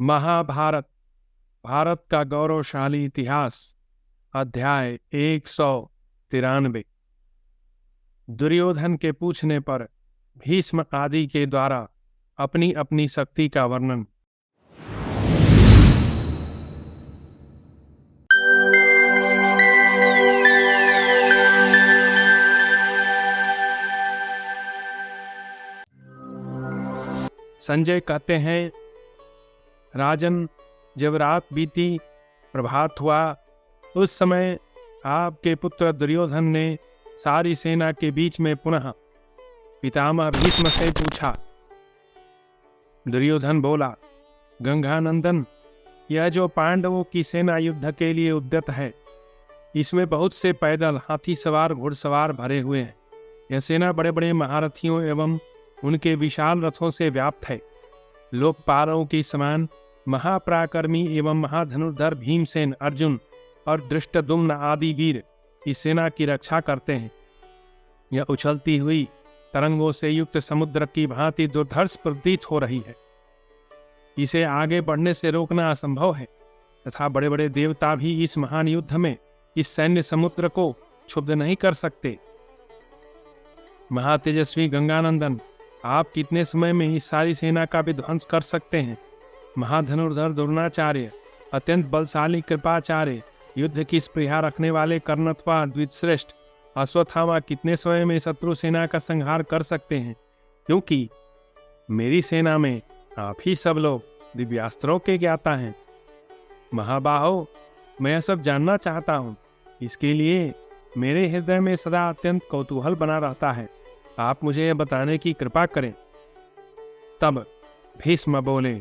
महाभारत, भारत का गौरवशाली इतिहास, अध्याय 193। दुर्योधन के पूछने पर भीष्म आदि के द्वारा अपनी अपनी शक्ति का वर्णन। संजय कहते हैं, राजन, जब रात बीती, प्रभात हुआ, उस समय आपके पुत्र दुर्योधन ने सारी सेना के बीच में पुनः पितामह भीष्म से पूछा। दुर्योधन बोला, गंगानंदन, यह जो पांडवों की सेना युद्ध के लिए उद्यत है, इसमें बहुत से पैदल, हाथी सवार, घुड़सवार भरे हुए हैं। यह सेना बड़े बड़े महारथियों एवं उनके विशाल रथों से व्याप्त है। लोकपालों की समान महापराक्रमी एवं महाधनुर्धर भीमसेन, अर्जुन और धृष्टद्युम्न आदि वीर इस सेना की रक्षा करते हैं। यह उछलती हुई तरंगों से युक्त समुद्र की भांति दुर्धर्ष प्रतीत हो रही है। इसे आगे बढ़ने से रोकना असंभव है तथा बड़े बड़े देवता भी इस महान युद्ध में इस सैन्य समुद्र को क्षुब्ध नहीं कर सकते। महातेजस्वी गंगानंदन, आप कितने समय में इस सारी सेना का विध्वंस कर सकते हैं? महाधनुर्धर द्रोणाचार्य, अत्यंत बलशाली कृपाचार्य, युद्ध की स्पृहा रखने वाले कर्णत्वा द्विजश्रेष्ठ अश्वत्थामा कितने समय में शत्रु सेना का संहार कर सकते हैं? क्योंकि मेरी सेना में आप ही सब लोग दिव्यास्त्रों के ज्ञाता हैं। महाबाहो, मैं यह सब जानना चाहता हूँ। इसके लिए मेरे हृदय में सदा अत्यंत कौतूहल बना रहता है। आप मुझे यह बताने की कृपा करें। तब भीष्म बोले,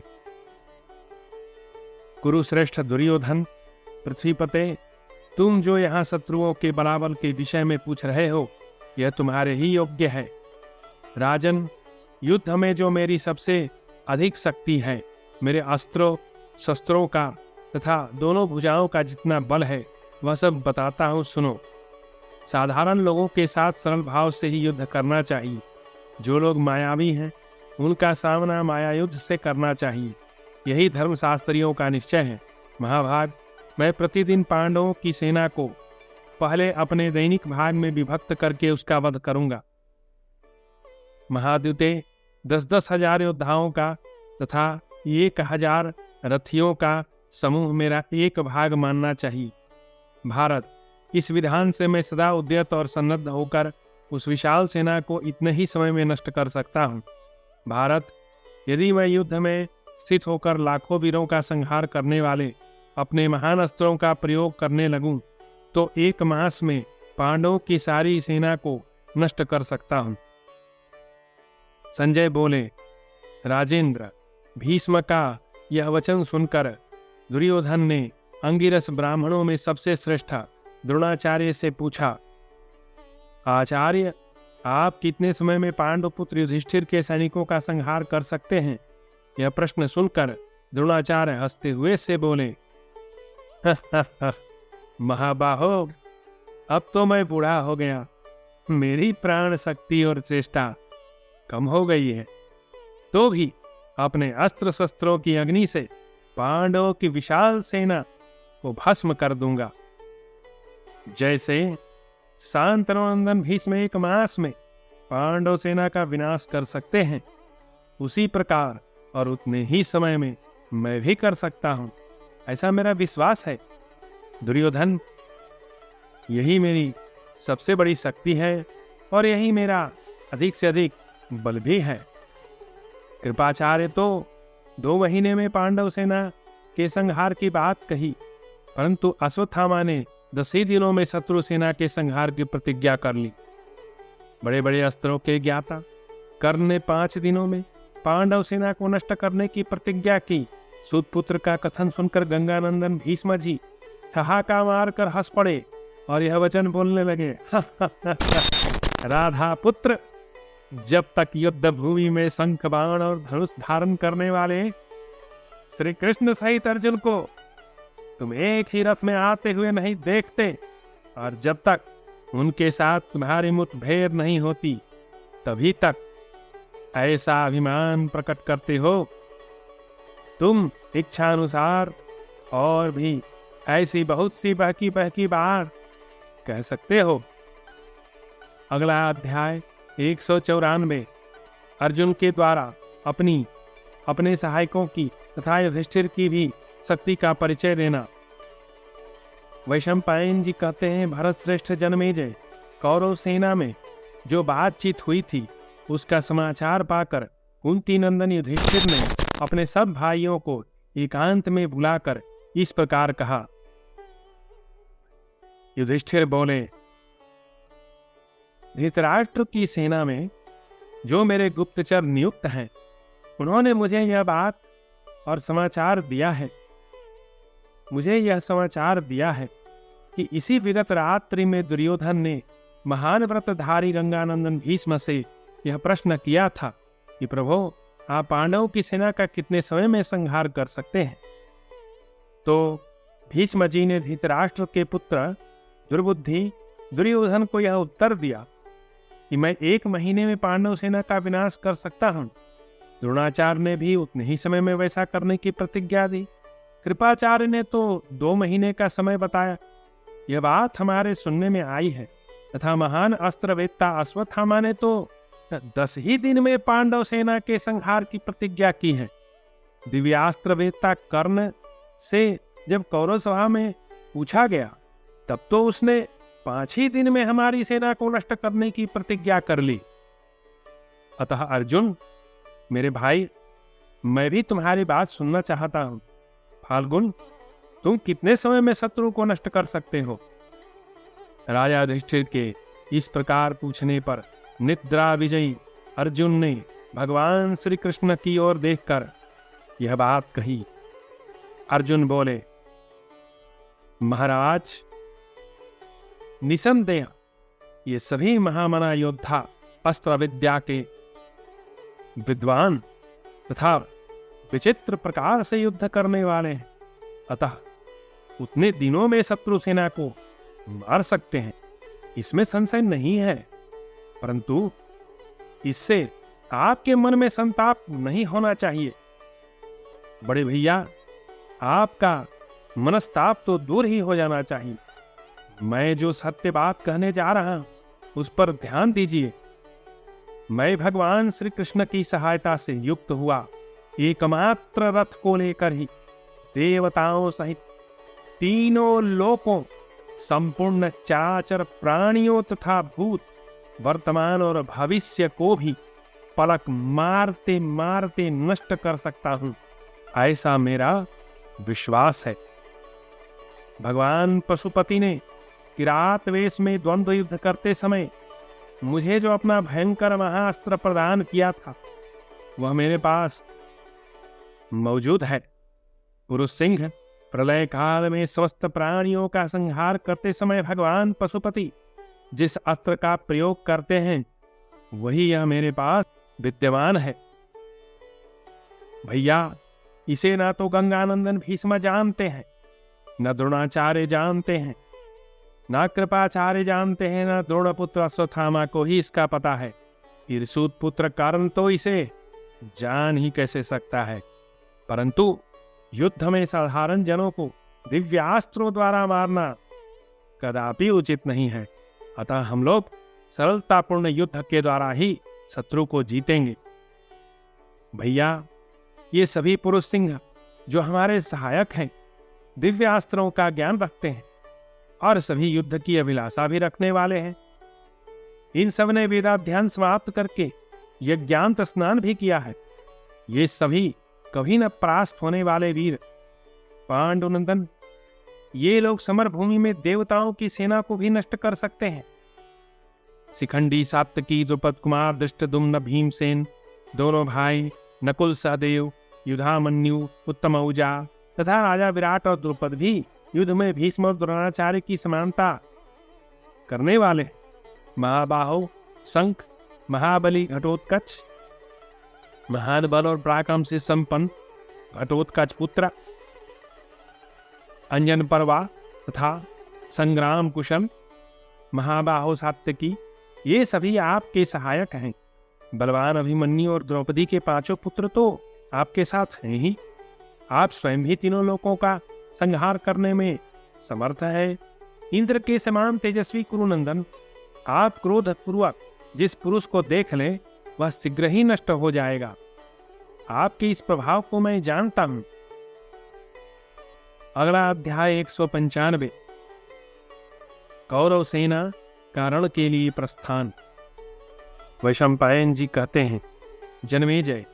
कुरुश्रेष्ठ दुर्योधन, पृथ्वीपते, तुम जो यहाँ शत्रुओं के बलाबल के विषय में पूछ रहे हो, यह तुम्हारे ही योग्य है। राजन, युद्ध में जो मेरी सबसे अधिक शक्ति है, मेरे अस्त्रों शस्त्रों का तथा दोनों भुजाओं का जितना बल है, वह सब बताता हूँ, सुनो। साधारण लोगों के साथ सरल भाव से ही युद्ध करना चाहिए। जो लोग मायावी हैं, उनका सामना माया युद्ध से करना चाहिए। यही धर्मशास्त्रियों का निश्चय है। महाभाग, मैं प्रतिदिन पांडवों की सेना को पहले अपने दैनिक भाग में विभक्त करके उसका वध करूंगा। महाद्युते 10-10 हजार योद्धाओं का तथा 1000 रथियों का समूह मेरा एक भाग मानना चाहिए। भारत, इस विधान से मैं सदा उद्यत और सन्नद्ध होकर उस विशाल सेना को इतने ही समय में नष्ट कर सकता हूँ। भारत, यदि मैं युद्ध में स्थित होकर लाखों वीरों का संहार करने वाले अपने महान अस्त्रों का प्रयोग करने लगूं, तो 1 मास में पांडवों की सारी सेना को नष्ट कर सकता हूँ। संजय बोले, राजेंद्र, भीष्म का यह वचन सुनकर दुर्योधन ने अंगिरस ब्राह्मणों में सबसे श्रेष्ठ द्रोणाचार्य से पूछा, आचार्य, आप कितने समय में पांडव पुत्र युधिष्ठिर के सैनिकों का संहार कर सकते हैं? यह प्रश्न सुनकर द्रोणाचार्य हंसते हुए से बोले, महाबाहो, अब तो मैं बूढ़ा हो गया। मेरी प्राण शक्ति और चेष्टा कम हो गई है, तो भी अपने अस्त्र शस्त्रों की अग्नि से पांडवों की विशाल सेना को भस्म कर दूंगा। जैसे शांतनु भीष्म 1 मास में पांडव सेना का विनाश कर सकते हैं, उसी प्रकार और उतने ही समय में मैं भी कर सकता हूं, ऐसा मेरा विश्वास है। दुर्योधन, यही मेरी सबसे बड़ी शक्ति है और यही मेरा अधिक से अधिक बल भी है। कृपाचार्य तो 2 महीने में पांडव सेना के संहार की बात कही, परंतु अश्वत्थामा ने 10 ही दिनों में शत्रु सेना के संहार की प्रतिज्ञा कर ली। बड़े बड़े अस्त्रों के ज्ञाता कर्ण ने 5 दिनों में पांडव सेना को नष्ट करने की प्रतिज्ञा की। सूतपुत्र का कथन सुनकर गंगानंदन भीष्म जी ठहाका मार कर हंस पड़े और यह वचन बोलने लगे, राधा पुत्र, जब तक युद्ध भूमि में शंख बाण और धनुष धारण करने वाले श्री कृष्ण सहित अर्जुन को तुम एक ही रथ में आते हुए नहीं देखते, और जब तक उनके साथ तुम्हारी मुठभेड़ नहीं होती, तभी तक ऐसा अभिमान प्रकट करते हो। तुम इच्छानुसार और भी ऐसी बहुत सी बहकी बहकी बात कह सकते हो। अगला अध्याय 194। अर्जुन के द्वारा अपने सहायकों की तथा युधिष्ठिर की भी शक्ति का परिचय देना। वैशंपायन जी कहते हैं, भरत श्रेष्ठ जन्मेजय, कौरव सेना में जो बातचीत हुई थी उसका समाचार पाकर कुंती नंदन युधिष्ठिर ने अपने सब भाइयों को एकांत में बुलाकर इस प्रकार कहा। युधिष्ठिर बोले, धृतराष्ट्र की सेना में जो मेरे गुप्तचर नियुक्त हैं, उन्होंने मुझे यह बात और समाचार दिया है कि इसी विगत रात्रि में दुर्योधन ने महान व्रतधारी गंगानंदन भीष्म से यह प्रश्न किया था कि प्रभु, आप पांडवों की सेना का कितने समय में संहार कर सकते हैं। तो भीष्म जी ने धृतराष्ट्र के पुत्र दुर्बुद्धि दुर्योधन को यह उत्तर दिया कि मैं 1 महीने में पांडव सेना का विनाश कर सकता हूं। द्रोणाचार्य ने भी उतने ही समय में वैसा करने की प्रतिज्ञा दी। कृपाचार्य ने तो 2 महीने का समय बताया। यह बात हमारे सुनने में आई है तथा महान अस्त्रवेत्ता अश्वत्थामा ने तो 10 ही दिन में पांडव सेना के संहार की प्रतिज्ञा की है। दिव्यास्त्रवेत्ता कर्ण से जब कौरव सभा में पूछा गया तब तो उसने 5 ही दिन में हमारी सेना को नष्ट करने की प्रतिज्ञा कर ली। अतः अर्जुन मेरे भाई, मैं भी तुम्हारी बात सुनना चाहता हूं। फाल्गुन, तुम कितने समय में शत्रु को नष्ट कर सकते हो? राजा युधिष्ठिर के इस प्रकार पूछने पर निद्रा विजयी अर्जुन ने भगवान श्री कृष्ण की ओर देखकर यह बात कही। अर्जुन बोले, महाराज, निसंदेह ये सभी महामना योद्धा अस्त्र विद्या के विद्वान तथा विचित्र प्रकार से युद्ध करने वाले हैं। अतः उतने दिनों में शत्रु सेना को मार सकते हैं, इसमें संशय नहीं है। परंतु इससे आपके मन में संताप नहीं होना चाहिए। बड़े भैया, आपका मनस्ताप तो दूर ही हो जाना चाहिए। मैं जो सत्य बात कहने जा रहा हूं उस पर ध्यान दीजिए। मैं भगवान श्री कृष्ण की सहायता से युक्त हुआ एकमात्र रथ को लेकर ही देवताओं सहित तीनों लोकों, संपूर्ण चराचर प्राणियों तथा भूत, वर्तमान और भविष्य को भी पलक मारते मारते नष्ट कर सकता हूं, ऐसा मेरा विश्वास है। भगवान पशुपति ने किरात वेश में द्वंद्व युद्ध करते समय मुझे जो अपना भयंकर महाअस्त्र प्रदान किया था वह मेरे पास मौजूद है। पुरुष सिंह प्रलय काल में समस्त प्राणियों का संहार करते समय भगवान पशुपति जिस अस्त्र का प्रयोग करते हैं वही यह मेरे पास विद्यमान है। भैया, इसे ना तो गंगानंदन भीष्म जानते हैं, न द्रोणाचार्य जानते हैं, ना कृपाचार्य जानते हैं, ना द्रोणपुत्र अश्वत्थामा को ही इसका पता है। ईर्षूत पुत्र कर्ण तो इसे जान ही कैसे सकता है। परंतु युद्ध में साधारण जनों को दिव्यास्त्रों द्वारा मारना कदापि उचित नहीं है। अतः हम लोग सरलतापूर्ण युद्ध के द्वारा ही शत्रु को जीतेंगे। भैया, ये सभी पुरुष सिंह जो हमारे सहायक हैं, दिव्यास्त्रों का ज्ञान रखते हैं और सभी युद्ध की अभिलाषा भी रखने वाले हैं। इन सब ने वेदाध्ययन समाप्त करके यज्ञांत स्नान भी किया है। ये सभी कभी न परास्त होने वाले वीर पांडुनंदन, ये लोग समर भूमि में देवताओं की सेना को भी नष्ट कर सकते हैं। शिखंडी, सात्यकी, द्रुपद कुमार, धृष्टद्युम्न, भीमसेन, दोनों भाई, नकुल, सहदेव, युधामन्यु, उत्तमौजा तथा राजा विराट और द्रुपद भी युद्ध में भीष्म और द्रोणाचार्य की समानता करने वाले। महाबाहो, शंख, महाबली घटोत्कच, महान बल और पराक्रम से संपन्न घटोत्कच पुत्र, अंजन पर्वा तथा संग्राम कुशल, महाबाहो सात्यकी, ये सभी आपके सहायक हैं। बलवान अभिमन्यु और द्रौपदी के 5 पुत्र तो आपके साथ हैं ही। आप स्वयं भी तीनों लोकों का संहार करने में समर्थ है। इंद्र के समान तेजस्वी कुरुनंदन, आप क्रोध पूर्वक जिस पुरुष को देख ले वह शीघ्र ही नष्ट हो जाएगा। आपके इस प्रभाव को मैं जानता हूं। अगला अध्याय 195। कौरव सेना कारण के लिए प्रस्थान। वैशंपायन जी कहते हैं, जन्मेजय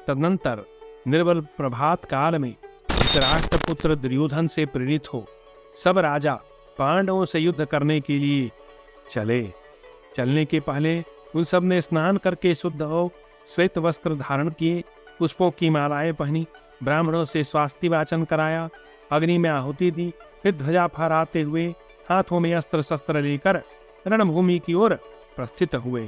तदनंतर निर्बल प्रभात काल में धृतराष्ट्र पुत्र दुर्योधन से प्रेरित हो सब राजा पांडवों से युद्ध करने के लिए चले। चलने के पहले उन सब ने स्नान करके शुद्ध हो श्वेत वस्त्र धारण किए, पुष्पों की मालाएं पहनी, ब्राह्मणों से स्वास्थ्य वाचन कराया, अग्नि में आहुति दी, फिर ध्वजा फहराते हुए हाथों में अस्त्र शस्त्र लेकर रणभूमि की ओर प्रस्थित हुए।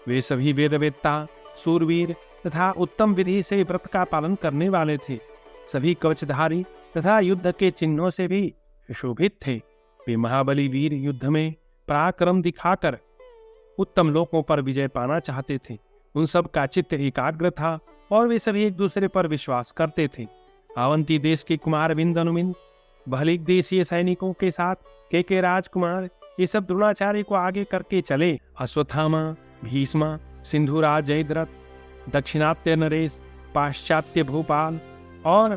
वे सभी वेदवेत्ता, सूरवीर तथा उत्तम विधि से व्रत का पालन करने वाले थे। सभी कवचधारी तथा युद्ध के चिन्हों से भी सुशोभित थे। वे महाबली वीर युद्ध में पराक्रम दिखाकर उत्तम लोकों पर विजय पाना चाहते थे। उन सब का चित्त एकाग्र था और वे सभी एक दूसरे पर विश्वास करते थे। अवंती देश के कुमार बिंदनुमिन बहलिक देशीय सैनिकों के साथ के राजकुमार ये सब द्रोणाचार्य को आगे करके चले। अश्वत्थामा, भीष्मा, सिंधुराज जयद्रथ, दक्षिणात्य नरेश, पाश्चात्य भूपाल और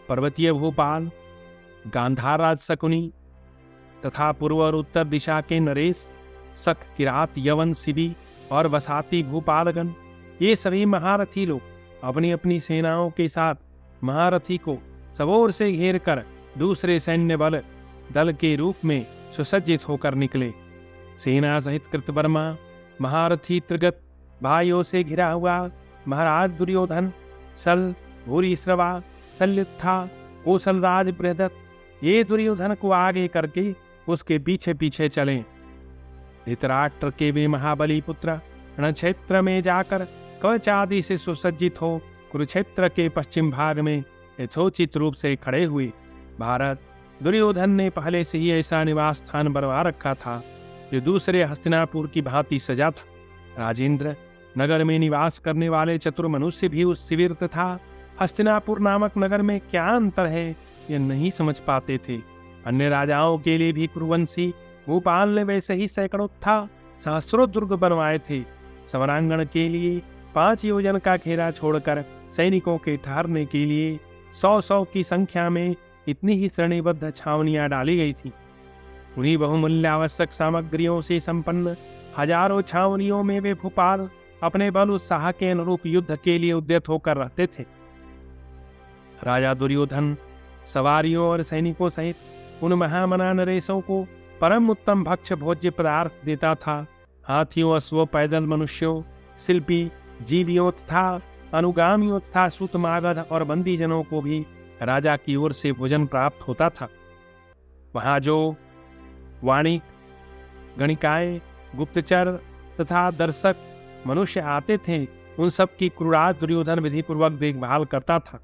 पर्वतीय भूपाल, गांधार शकुनी तथा पूर्व और उत्तर दिशा के नरेश, शक, किरात, यवन, शिबी और वसाती भूपालगण, ये सभी महारथी लोग अपनी अपनी सेनाओं के साथ महारथी को सबोर से घेर कर दूसरे सैन्य बल दल के रूप में सुसज्जित होकर निकले। सेना सहित कृतवर्मा महारथी त्रिगत भाइयों से घिरा हुआ महाराज दुर्योधन, सल, भूरिश्रवा, शल्युत्था, कौशलराज बृहदत्त, ये दुर्योधन को आगे करके उसके पीछे पीछे चले। धृतराष्ट्र के वे महाबली पुत्र रणक्षेत्र में जाकर कवच आदि से सुसज्जित हो कुरुक्षेत्र के पश्चिम भाग में यथोचित रूप से खड़े हुए। भारत दुर्योधन ने पहले से ही ऐसा निवास स्थान बनवा रखा था जो दूसरे हस्तिनापुर की भांति सजा था। राजेंद्र नगर में निवास करने वाले चतुर मनुष्य भी उस शिविर तथा हस्तिनापुर नामक नगर में क्या अंतर है ये नहीं समझ पाते थे। अन्य राजाओं के लिए भी कुरुवंशी भूपाल ने वैसे ही सैकड़ों तथा सहस्रों दुर्ग बनवाए थे। समरांगण के लिए 5 योजन का घेरा छोड़कर सैनिकों के ठहरने के लिए 100 की संख्या में इतनी ही श्रेणीबद्ध छावनियां डाली गई थी। उन्हीं बहुमूल्य आवश्यक सामग्रियों से संपन्न हजारों छावनियों में वे भूपाल अपने बल उत्साह के अनुरूप युद्ध के लिए उद्यत होकर रहते थे। राजा दुर्योधन सवारियों और सैनिकों सहित उन महामना नरेशों को परम उत्तम भक्ष्य भोज्य पदार्थ देता था। हाथियों, अश्वों, पैदल मनुष्यों, शिल्पी जीवियों तथा अनुगामियों तथा सूतमागध और बंदीजनों को भी राजा की ओर से भोजन प्राप्त होता था। वहां जो वाणिक, गणिकाय, गुप्तचर तथा दर्शक मनुष्य आते थे उन सब की क्रूराज दुर्योधन विधि पूर्वक देखभाल करता था।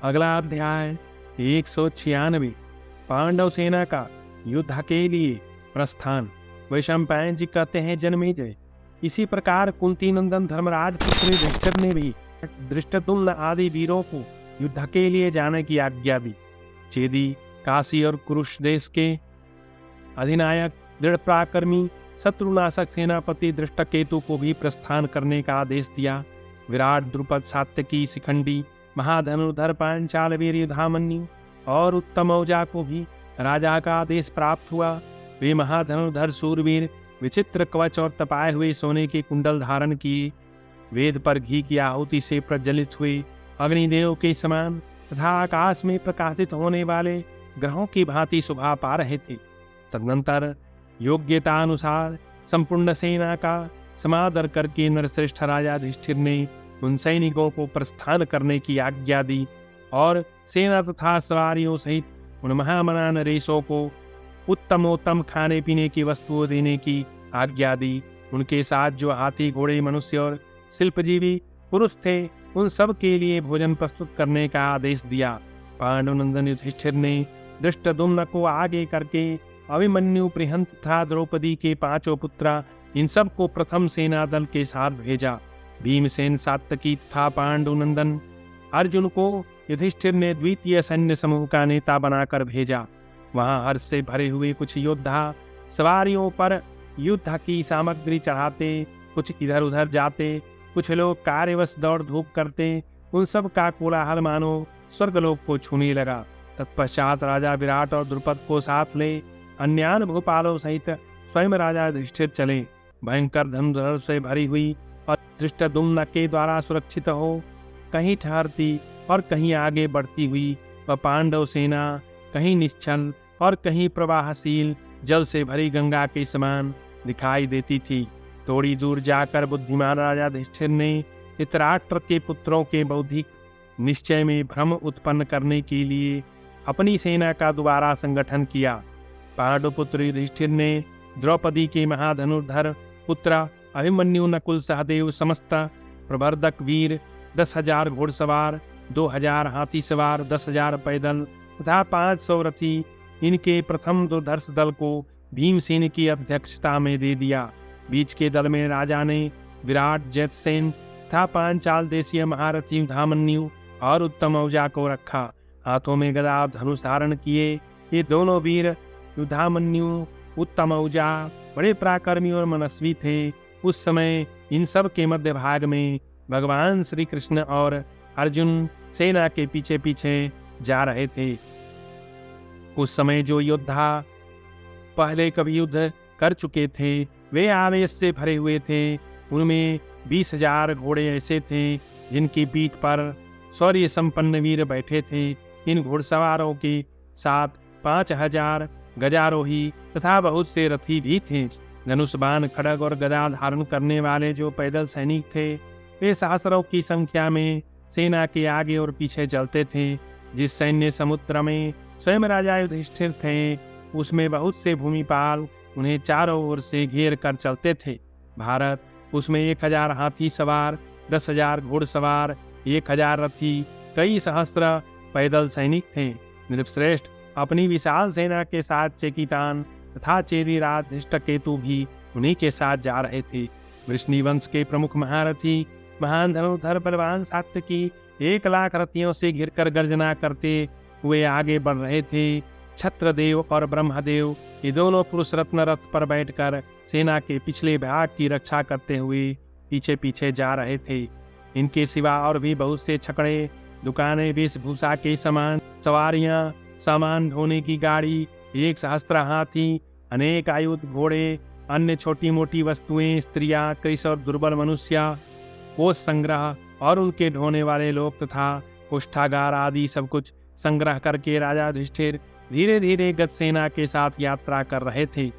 अगला अध्याय 196। पांडव सेना का युद्ध के लिए प्रस्थान। वैशंपायन जी कहते हैं, जन्मेजय इसी प्रकार कुंती नंदन धर्मराज पुत्र युधिष्ठिर ने भी धृष्टद्युम्न आदि वीरों को युद्ध के लिए जाने की आज्ञा दी। चेदी, काशी और कुरुष देश के अधिनायक दृढ़ पराक्रमी शत्रुनाशक सेनापति दृष्टकेतु को भी प्रस्थान करने का आदेश दिया। विराट, द्रुपद, सात्यकी, शिखंडी, महाधनुर्धर, पांचाल वीर युधामन्यु और उत्तम औजा को भी राजा का आदेश प्राप्त हुआ। वे महाधनुर्धर सूरवीर विचित्र कवच और तपाए हुए सोने के कुंडल धारण किए, वेद पर घी की आहुति से प्रज्वलित हुए, अग्निदेव के समान तथा आकाश में प्रकाशित होने वाले ग्रहों की भांति शोभा पा रहे थे। तदनंतर योग्यता अनुसार संपूर्ण सेना का समादर करके नरश्रेष्ठ राजा युधिष्ठिर ने उन सैनिकों को प्रस्थान करने की आज्ञा दी और सेना तथा सवारियों सहित उन महामना नरेशों को उत्तमोत्तम खाने पीने की वस्तुओं देने की आज्ञा दी। उनके साथ जो हाथी, घोड़े, मनुष्य और शिल्पजीवी पुरुष थे उन सब के लिए भोजन प्रस्तुत करने का आदेश दिया। पांडुनंदन युधिष्ठिर ने धृष्टद्युम्न को आगे करके अभिमन्यु, बृहंत तथा द्रौपदी के 5 पुत्र इन सब को प्रथम सेना दल के साथ भेजा। भीमसेन, सात्यकी तथा पांडुनंदन अर्जुन को युधिष्ठिर ने द्वितीय सैन्य समूह का नेता बनाकर भेजा। वहां हर्ष से भरे हुए कुछ योद्धा सवारियों पर युद्ध की सामग्री चढ़ाते, कुछ इधर उधर जाते, कुछ लोग कार्यवश दौड़ धूप करते। उन सब का कोलाहल मानो स्वर्गलोक को छूने लगा। तत्पश्चात राजा विराट और द्रुपद को साथ ले अन्यान भूपालों सहित स्वयं राजा युधिष्ठिर चले। भयंकर धनुधर से भरी हुई और धृष्टद्युम्न के द्वारा सुरक्षित हो कहीं ठहरती और कहीं आगे बढ़ती हुई वह पांडव सेना कहीं निश्चल और कहीं प्रवाहशील जल से भरी गंगा के समान दिखाई देती थी। थोड़ी दूर जाकर बुद्धिमान राजा युधिष्ठिर ने धृतराष्ट्र के पुत्रों के बौद्धिक निश्चय में भ्रम उत्पन्न करने के लिए अपनी सेना का दोबारा संगठन किया। पांडुपुत्र युधिष्ठिर ने द्रौपदी के महाधनुर्धर पुत्र अभिमन्यु, नकुल, सहदेव, समस्त प्रवर्धक वीर, 10,000 घोड़सवार, 2,000 हाथी सवार, 10,000 पैदल तथा 500 रथी, इनके प्रथम दुर्धर्ष दल को भीमसेन की अध्यक्षता में दे दिया। बीच के दल में राजा ने विराट, जयसेन तथा पांचाल देशीय महारथी युधामन्यु और उत्तम औजा को रखा। हाथों में गदा धनुष धारण किए ये दोनों वीर युधामन्यु, उत्तम औजा बड़े पराक्रमी और मनस्वी थे। उस समय इन सब के मध्य भाग में भगवान श्री कृष्ण और अर्जुन सेना के पीछे पीछे जा रहे थे। उस समय जो योद्धा पहले कभी युद्ध कर चुके थे वे आवेश से भरे हुए थे। उनमें 20,000 घोड़े ऐसे थे जिनकी पीठ पर शौर्य संपन्न वीर बैठे थे। इन घुड़सवारों के साथ 5,000 गजारोही तथा बहुत से रथी भी थे। धनुष, बाण, खड्ग और गदा धारण करने वाले जो पैदल सैनिक थे वे सहस्रों की संख्या में सेना के आगे और पीछे चलते थे। जिस सैन्य समुद्र में स्वयं राजा युधिष्ठिर थे उसमें बहुत से भूमिपाल उन्हें चारों ओर से घेर कर चलते थे। भारत उसमें 1,000 हाथी सवार, 10,000 घोड़सवार, 1,000 रथी, कई सहस्त्र पैदल सैनिक थे। नृपश्रेष्ठ अपनी विशाल सेना के साथ चेकितान तथा चेदीराज धृष्टकेतु भी उन्हीं के साथ जा रहे थे। वृष्णि वंश के प्रमुख महारथी महान धनुर्धर बलवान सात्यकी 1,00,000 रथियों से घिरकर गर्जना करते हुए आगे बढ़ रहे थे। छत्रदेव और ब्रह्मदेव ये दोनों पुरुष रत्न रथ पर बैठकर सेना के पिछले भाग की रक्षा करते हुए पीछे पीछे जा रहे थे। इनके सिवा और भी बहुत से छकड़े, दुकानें, वेशभूषा के सामान, सवारियां, सामान ढोने की गाड़ी, 1 सहस्त्र हाथी, अनेक आयुध, घोड़े, अन्य छोटी मोटी वस्तुएं, स्त्रियां, कृष और दुर्बल मनुष्य, कोष संग्रह और उनके ढोने वाले लोग तथा कोष्ठागार आदि सब कुछ संग्रह करके राजा युधिष्ठिर धीरे धीरे गत सेना के साथ यात्रा कर रहे थे।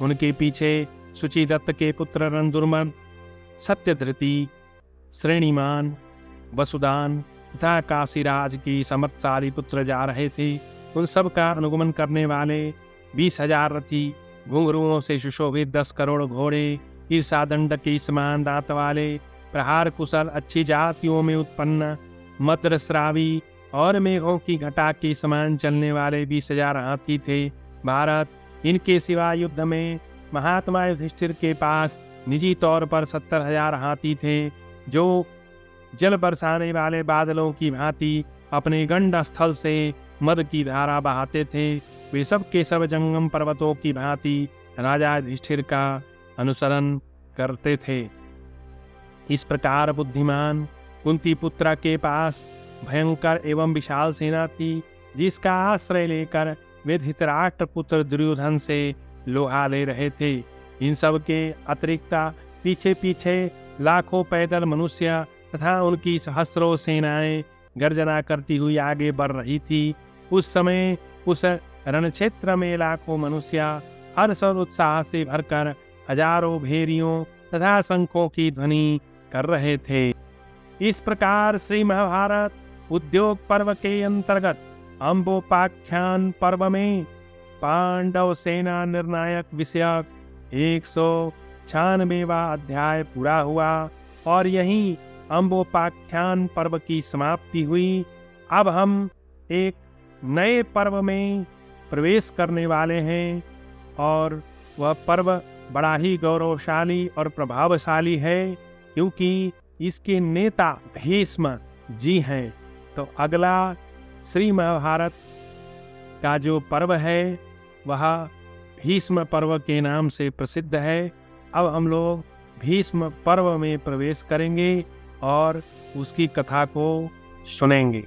उनके पीछे सुचिदत्त के पुत्र रणदुर्मद, सत्यधृति, श्रेणीमान, वसुदान तथा काशीराज की समर्थशाली पुत्र जा रहे थे। उन सब का अनुगमन करने वाले 20,000 रथी, घुंघरुओं से सुशोभित 10 करोड़ घोड़े, ईर्षादंड के समान दांत वाले, प्रहार कुशल, अच्छी जातियों में उत्पन्न, मद्रस्रावी और मेघों की घटा के समान चलने वाले 20,000 हाथी थे। भारत इनके सिवा युद्ध में महात्मा युधिष्ठिर के पास निजी तौर पर 70,000 हाथी थे जो जल बरसाने वाले बादलों की भांति अपने गंड स्थल से मद की धारा बहाते थे। वे सब के सब जंगम पर्वतों की भांति राजा युधिष्ठिर का अनुसरण करते थे। इस प्रकार बुद्धिमान कुंती पुत्र के पास भयंकर एवं विशाल सेना थी जिसका आश्रय लेकर वे धृतराष्ट्र पुत्र दुर्योधन से लोहा ले रहे थे। इन सब के अतिरिक्त पीछे पीछे लाखों पैदल मनुष्य तथा उनकी सहस्रों सेनाएं गर्जना करती हुई आगे बढ़ रही थी। उस समय उस रणक्षेत्र में लाखों मनुष्य हर्ष और उत्साह से भरकर हजारों भेरियों तथा शंखों की ध्वनि कर रहे थे। इस प्रकार श्री महाभारत उद्योग पर्व के अंतर्गत अम्बोपाख्यान पर्व में पांडव सेना निर्णायक विषयक 196वां अध्याय पूरा हुआ और यहीं अम्बोपाख्यान पर्व की समाप्ति हुई। अब हम एक नए पर्व में प्रवेश करने वाले हैं और वह पर्व बड़ा ही गौरवशाली और प्रभावशाली है क्योंकि इसके नेता भीष्म जी हैं। तो अगला श्री महाभारत का जो पर्व है वह भीष्म पर्व के नाम से प्रसिद्ध है। अब हम लोग भीष्म पर्व में प्रवेश करेंगे और उसकी कथा को सुनेंगे।